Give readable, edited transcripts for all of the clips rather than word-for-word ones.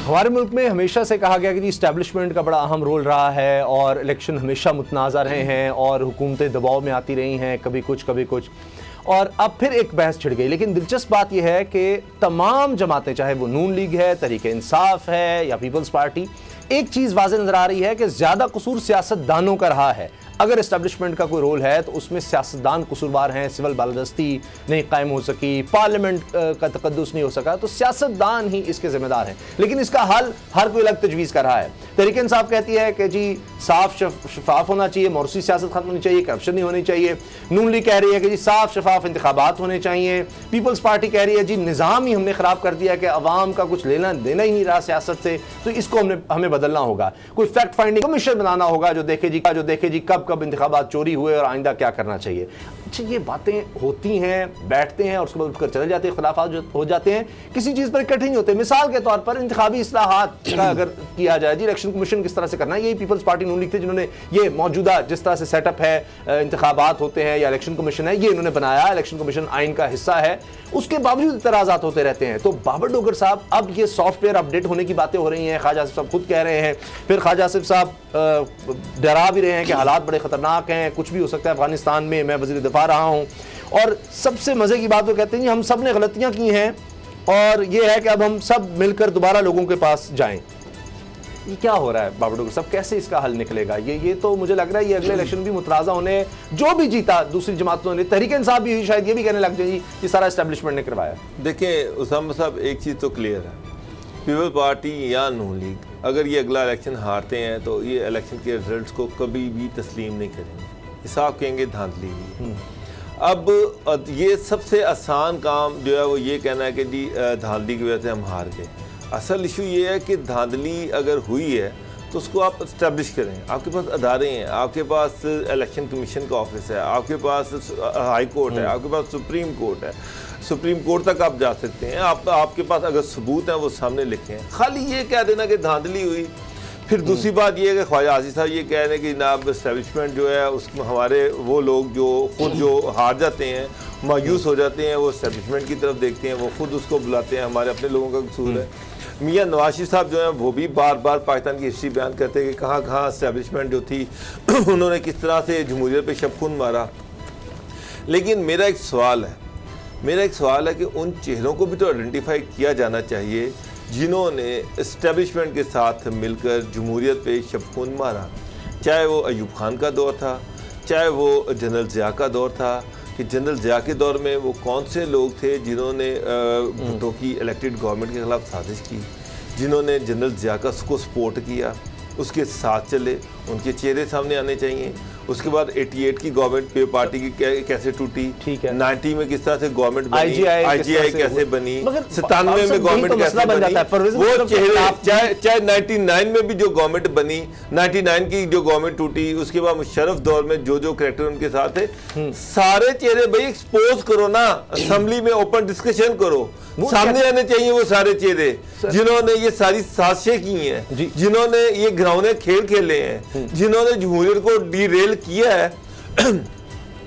हमारे मुल्क में हमेशा से कहा गया कि जी इस्टेब्लिशमेंट का बड़ा अहम रोल रहा है और इलेक्शन हमेशा मुतनाज़ा रहे हैं और हुकूमतें दबाव में आती रही हैं, कभी कुछ और अब फिर एक बहस छिड़ गई। लेकिन दिलचस्प बात यह है कि तमाम जमातें, चाहे वो नून लीग है, तहरीक इंसाफ है या पीपल्स पार्टी, एक चीज़ वाज़ेह नज़र आ रही है कि ज़्यादा कसूर सियासतदानों का रहा है। अगर इस्टेब्लिशमेंट का कोई रोल है तो उसमें सियासतदान कसूरवार हैं, सिविल बालादस्ती नहीं कायम हो सकी, पार्लियामेंट का तकद्दुस नहीं हो सका, तो सियासतदान ही इसके जिम्मेदार हैं। लेकिन इसका हल हर कोई अलग तजवीज़ कर रहा है। तहरीक इंसाफ कहती है कि जी साफ शफाफ होना चाहिए, मौरूसी सियासत खत्म होनी चाहिए, करप्शन नहीं होनी चाहिए। नून लीग कह रही है कि जी साफ शफाफ इंतखाबात होने चाहिए। पीपल्स पार्टी कह रही है जी निज़ाम ही हमने ख़राब कर दिया कि अवाम का कुछ लेना देना ही नहीं रहा सियासत से, तो इसको हमें बदलना होगा। कोई फैक्ट फाइंडिंग कमीशन बनाना होगा जो देखे जी कब इंतखाबात चोरी हुए और आइंदा क्या करना चाहिए। अच्छा, ये बातें होती हैं, बैठते हैं और उसके बाद उठकर चले जाते हैं, खुलाफात हो जाते हैं, किसी चीज़ पर इकट्ठे नहीं होते। मिसाल के तौर पर इंतखाबी इस्लाहात का अगर किया जाए, जी इलेक्शन कमीशन किस तरह से करना है, यही पीपल्स पार्टी नून लीग थे जिन्होंने ये मौजूदा जिस तरह से सेटअप है, इंतखाबात होते हैं या इलेक्शन कमीशन है, ये इन्होंने बनाया। इलेक्शन कमीशन आइन का हिस्सा है, उसके बावजूद इतराज़ात होते रहते हैं। तो बाबर डोगर साहब, अब ये सॉफ्टवेयर अपडेट होने की बातें हो रही हैं, ख्वाजा आसिफ साहब खुद कह रहे हैं, फिर ख्वाजा आसिफ साहब डरा भी रहे हैं कि हालात बड़े ख़तरनाक हैं, कुछ भी हो सकता है अफगानिस्तान में, मैं वज़ीर दिफा रहा हूँ। और सबसे मज़े की बात वो कहते हैं हम सब ने गलतियाँ की हैं और ये है कि अब हम सब मिलकर दोबारा लोगों के पास जाएं। ये क्या हो रहा है बाबर डोगर साहब, कैसे इसका हल निकलेगा? ये तो मुझे लग रहा है ये अगले इलेक्शन भी मुतराज़ा होने, जो भी जीता दूसरी जमातों ने, तहरीक इंसाफ भी शायद ये भी कहने लग जाए ये सारा एस्टेब्लिशमेंट ने करवाया। देखिए उसामा साहब, एक चीज़ तो क्लियर है, पीपल पार्टी या नून लीग अगर ये अगला इलेक्शन हारते हैं तो ये इलेक्शन के रिजल्ट्स को कभी भी तस्लीम नहीं करेंगे। हिसाब कहेंगे धांधली हुई। अब ये सबसे आसान काम जो है वो ये कहना है कि जी धांधली की वजह से हम हार गए। असल इशू ये है कि धांधली अगर हुई है तो उसको आप इस्टेब्लिश करें। आपके पास अदारे हैं, आपके पास इलेक्शन कमीशन का ऑफिस है, आपके पास हाई कोर्ट है, आपके पास सुप्रीम कोर्ट है, सुप्रीम कोर्ट तक आप जा सकते हैं। आपके पास अगर सबूत हैं वो सामने लिखे हैं। खाली ये कह देना कि धांधली हुई। फिर दूसरी बात ये है कि ख्वाजा आसिफ साहब ये कह रहे हैं कि जनाब इस्टेब्लिशमेंट जो है उसमें हमारे वो लोग जो खुद जो हार जाते हैं, मायूस हो जाते हैं, वो इस्टेब्लिशमेंट की तरफ देखते हैं, वो खुद उसको बुलाते हैं, हमारे अपने लोगों का कसूर है। मियाँ नवाज शरीफ साहब जो है वो भी बार बार पाकिस्तान की हिस्ट्री बयान करते हैं कि कहाँ कहाँ इस्टेब्लिशमेंट जो थी उन्होंने किस तरह से जमहूरियत पे शबखून मारा। लेकिन मेरा एक सवाल है कि उन चेहरों को भी तो आइडेंटिफाई किया जाना चाहिए जिन्होंने इस्टेब्लिशमेंट के साथ मिलकर जमहूरियत पे शबखून मारा। चाहे वो अयूब खान का दौर था, चाहे वो जनरल ज़िया का दौर था, कि जनरल ज़िया के दौर में वो कौन से लोग थे जिन्होंने भुट्टो की इलेक्टेड गवर्नमेंट के ख़िलाफ़ साजिश की, जिन्होंने जनरल ज़िया का को सपोर्ट किया, उसके साथ चले, उनके चेहरे सामने आने चाहिए। उसके बाद 88 की गवर्नमेंट पे पार्टी की कैसे टूटी, ठीक है, 90 में किस तरह से गवर्नमेंट बनी, IGI कैसे बनी, 97 में गवर्नमेंट कैसे बनी, वो चेहरे, चाहे 99 में भी जो गवर्नमेंट बनी, 99 की जो गवर्नमेंट टूटी, उसके बाद मुशर्रफ दौर में जो जो करैक्टर उनके साथ थे, सारे चेहरे भाई एक्सपोज करो ना, असेंबली में ओपन डिस्कशन करो, सामने आने चाहिए वो सारे चेहरे जिन्होंने ये सारी साजिशें की हैं, जिन्होंने ये घिनौने खेल खेले हैं, जिन्होंने जमहूरियत को डीरेल किया है।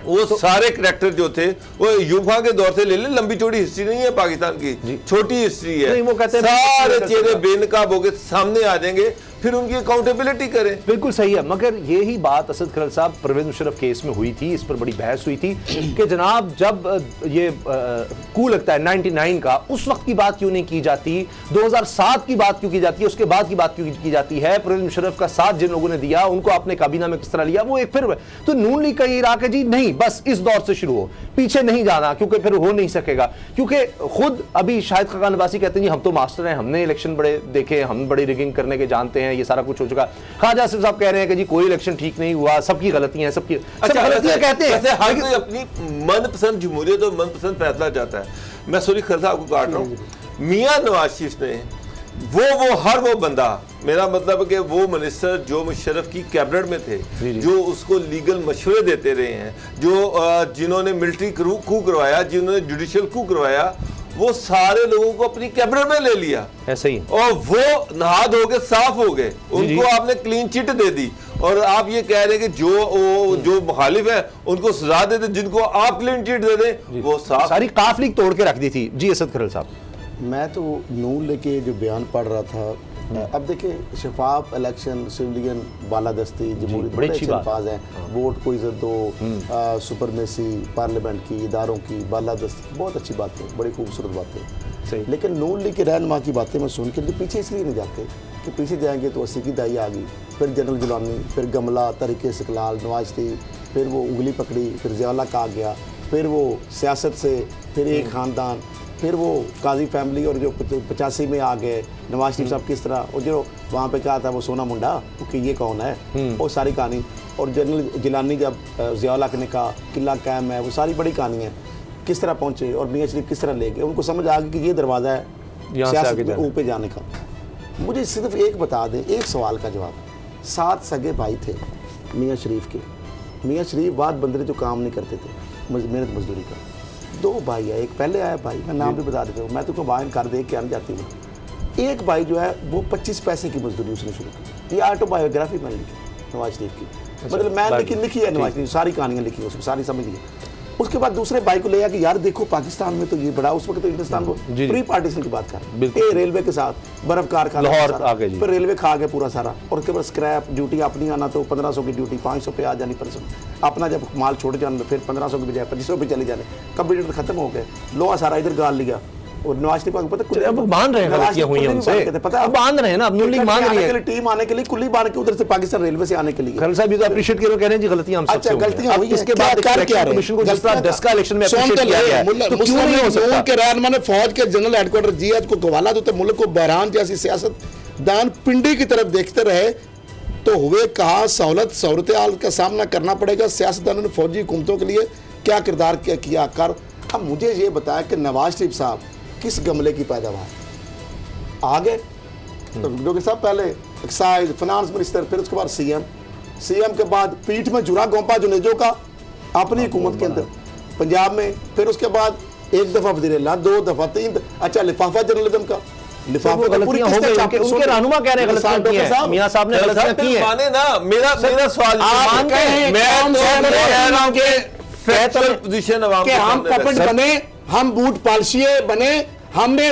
वो सारे करैक्टर जो थे वो यूफा के दौर से ले ले, लंबी चौड़ी हिस्ट्री नहीं है पाकिस्तान की, छोटी हिस्ट्री है। वो कहते हैं सारे चेहरे बेनकाब होकर सामने आ जाएंगे, फिर उनकी अकाउंटेबिलिटी करें। बिल्कुल सही है, मगर यही बात असद खरल साहब परवेज मुशर्रफ केस में हुई थी, इस पर बड़ी बहस हुई थी कि जनाब जब ये कू लगता है 99 का, उस वक्त की बात क्यों नहीं की जाती, 2007 की बात क्यों की जाती है, उसके बाद की बात क्यों की जाती है, परवेज मुशर्रफ का साथ जिन लोगों ने दिया उनको आपने काबीना में किस तरह लिया, वो एक फिर तो नून लीग का ये रहा कि जी नहीं बस इस दौर से शुरू हो, पीछे नहीं जाना, क्योंकि फिर हो नहीं सकेगा। क्योंकि खुद अभी शाहिद खाकान अब्बासी कहते हैं जी हम तो मास्टर हैं, हमने इलेक्शन बड़े देखे, हम बड़ी रिगिंग करने के जानते हैं, ये सारा कुछ हो चुका। ख्वाजा आसिफ साहब कह रहे हैं कि जी कोई इलेक्शन ठीक नहीं हुआ, सबकी गलतियां हैं, सबकी गलतियां कहते हैं। हर कोई अपनी मनपसंद जमहूरियत और मनपसंद फैसला चाहता है। मैं सॉरी खरसा आपको काट रहा हूँ, मियाँ नवाज शरीफ ने वो बंदा, मेरा मतलब है कि वो मिनिस्टर जो मुशर्रफ की कैबिनेट में थे, जो उसको लीगल मशवरे देते रहे हैं, जो जिन्होंने मिलिट्री कू करवाया, जिन्होंने जुडिशियल कू करवाया, वो सारे लोगों को अपनी कैबिनेट में ले लिया ऐसे ही, और वो नहा धो के साफ हो गए, उनको आपने क्लीन चिट दे दी। और आप ये कह रहे हैं कि जो मुखालिफ है उनको सजा दे दें, जिनको आप क्लीन चिट दे दें वो साफ। सारी काफ लीग तोड़ के रख दी थी। जी असद खरल साहब, मैं तो नून लेके जो बयान पढ़ रहा था, अब देखिए शफाफ इलेक्शन, सिविलियन, बालादस्ती, जमहूरी, बड़ी बड़े अच्छी अच्छे बात। अल्फाज हैं। वोट को इज्जत दो, सुपरमेसी पार्लियामेंट की, इदारों की, बालादस्ती, बहुत अच्छी बात है, बड़ी खूबसूरत बात है। सही। लेकिन नून लीग के रहनुमा की बातें मैं सुन के तो पीछे इसलिए नहीं जाते कि पीछे जाएंगे तो 80 की दहाई आ गई, फिर जनरल जिलानी, फिर गमला, तरीके इस्तिकलाल, नवाज शरीफ, फिर वो उंगली पकड़ी, फिर ज़िया कहा गया, फिर वो सियासत से, फिर एक ख़ानदान, फिर वो काजी फैमिली, और जो 85 में आ गए नवाज शरीफ साहब किस तरह, और जो वहाँ पे कहा था वो सोना मुंडा कि ये कौन है, वो सारी कहानी, और जनरल जिलानी जब ज़िया ने कहा किला कायम है, वो सारी बड़ी कहानी है, किस तरह पहुँचे और मियाँ शरीफ किस तरह ले गए, उनको समझ आ गई कि ये दरवाज़ा है यहाँ से सियासत आगे में जाना। ऊपर जाने का। मुझे सिर्फ एक बता दें, एक सवाल का जवाब, 7 सगे भाई थे मियाँ शरीफ के, मियाँ शरीफ बाद बंदरे जो काम नहीं करते थे मेहनत मजदूरी का, 2 भाई है, एक पहले आया भाई, मैं नाम भी बता देता हूँ, मैं तुमको बाहर कर दे के आने जाती हूँ। एक भाई जो है वो 25 पैसे की मजदूरी उसने शुरू की, ये ऑटोबायोग्राफी मैंने लिखी नवाज शरीफ की, मतलब मैं लिखी है नवाज शरीफ, सारी कहानियाँ लिखी है उसकी, सारी समझ ली। उसके बाद दूसरे भाई को ले आया कि यार देखो पाकिस्तान में तो ये बड़ा, उस वक्त तो हिंदुस्तान को जी। प्री पार्टीशन की बात कर रहे हैं, बिल्कुल। ये रेलवे के साथ बर्फ कारखाना लाहौर सारा, आ गए जी। फिर रेलवे खा गया पूरा सारा, और उसके बाद स्क्रैप ड्यूटी अपनी आना तो 1500 की ड्यूटी 500 पे आ जानी, परसों अपना जब माल छोड़ जाना फिर 1500 की बजाय 2500 पे चले जाने, कंप्यूटर खत्म हो गए, लोहा सारा इधर गाल लिया, और नवाज शरीफ को पता कुछ अब मान रहे हैं गलतियां हुई हैं उनसे, पता अब मान रहे हैं ना, अब नून लीग मान रही है, टीम आने के लिए कुल्ली बांध के उधर से पाकिस्तान रेलवे से आने के लिए। खलील साहब ये तो अप्रिशिएट कह रहे हैं जी, गलतियां हम सबसे अच्छा, हुई हैं। गलतियां अब हुई हैं, इसके क्या बाद कर क्या रहे कमीशन को जिस तरह गलतियां 10 का इलेक्शन में सुन अप्रिशिएट तो किया ले, गया है, तो क्यों नहीं हो सकता? के रहनुमा ने फौज के जनरल हेडक्वार्टर जीएच को गवाला तो मुल्क को बहरान जैसी सियासतदान पिंडी की तरफ देखते रहे तो हुए कहा सूरत हाल का सामना करना पड़ेगा। सियासतदानों ने फौजी हुकूमतों के लिए क्या किरदार किया कर। अब मुझे ये बताया कि नवाज शरीफ साहब किस गमले की पैदावार आगे, तो डॉक्टर साहब पहले एक्साइज फाइनेंस मिनिस्टर, फिर उसके बाद सीएम के बाद पीठ में जुरा गोंपा जुनेजो का अपनी हुकूमत के अंदर पंजाब में, फिर उसके बाद 1 दफा वज़ीर-ए-आला, 2 दफा, 3, अच्छा लिफाफा जर्नलिज्म का, लिफाफा गलतियां हो गई, उनके रहनुमा कह रहे हैं गलतियां की हैं, मियां साहब ने गलतियां की हैं। माने ना, मेरा सवाल मानते हैं, मैं कौन तो सा कह रहा हूं कि फैक्चुअल फैक्चुअल पोजीशन अवाम कि के हम सामने पपेट रखा। बने, हम बूट पालशिए बने, हमने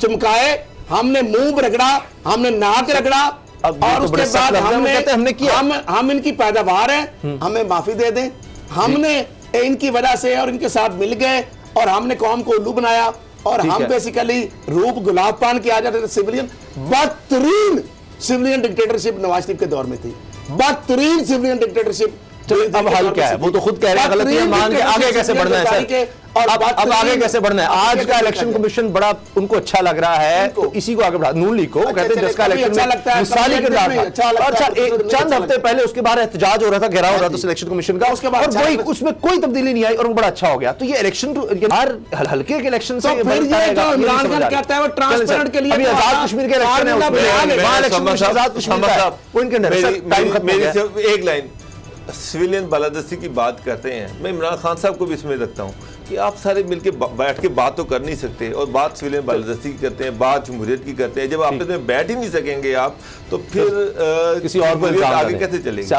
चमकाए, हमने मुंह रगड़ा, हमने नाक रगड़ा, अब ये और तो उसके बड़े सख्त बाद लफ्ज़ हैं, वो कहते हैं हमने किया। हम इनकी पैदावार है, हमें माफी दे दें, हमने इनकी वजह से और इनके साथ मिल गए और हमने कौम को उल्लू बनाया, और ठीक हम है। बेसिकली रूप गुलाब पान के आ जाते थे। Civilian बदतरीन civilian dictatorship Nawaz Sharif के दौर में थी, बदतरीन सिविलियन डिक्टेटरशिप। अब हल क्या है? वो तो खुद कह रहे हैं गलतियां मान के आगे कैसे बढ़ना है सर, अब आगे कैसे बढ़ना है? आज का इलेक्शन कमीशन बड़ा उनको अच्छा लग रहा है, तो इसी को आगे बढ़ा, नून लीग को वो कहते हैं 10 का इलेक्शन में मिसाली किरदार था। अच्छा, एक चंद हफ्ते पहले उसके बाहर एहतजाज हो रहा था, घेराव हो रहा था सिलेक्शन कमीशन का, उसके बाद और वही उसमें कोई तब्दीली नहीं आई और वो बड़ा अच्छा हो गया। तो ये इलेक्शन हर हल्के के इलेक्शन से तो फिर ये जो इमरान खान कहता है वो ट्रांसपेरेंट के लिए अभी आजाद कश्मीर के इलेक्शन है, उसमें वहां इलेक्शन में आजाद कश्मीर का है, वो इनके अंदर है। टाइम खत्म हो मेरी गया। सिर्फ एक लाइन, सिविलियन बालादस्ती की बात करते हैं, मैं इमरान खान साहब को भी इसमें रखता हूँ कि आप सारे मिलके बैठ के बात तो कर नहीं सकते, और बात सिविलियन बालादस्ती की करते हैं, बात जमहूरियत की करते हैं। जब आप में बैठ ही नहीं सकेंगे आप, तो फिर किसी और को जमहूरियत आगे कैसे चलेगी?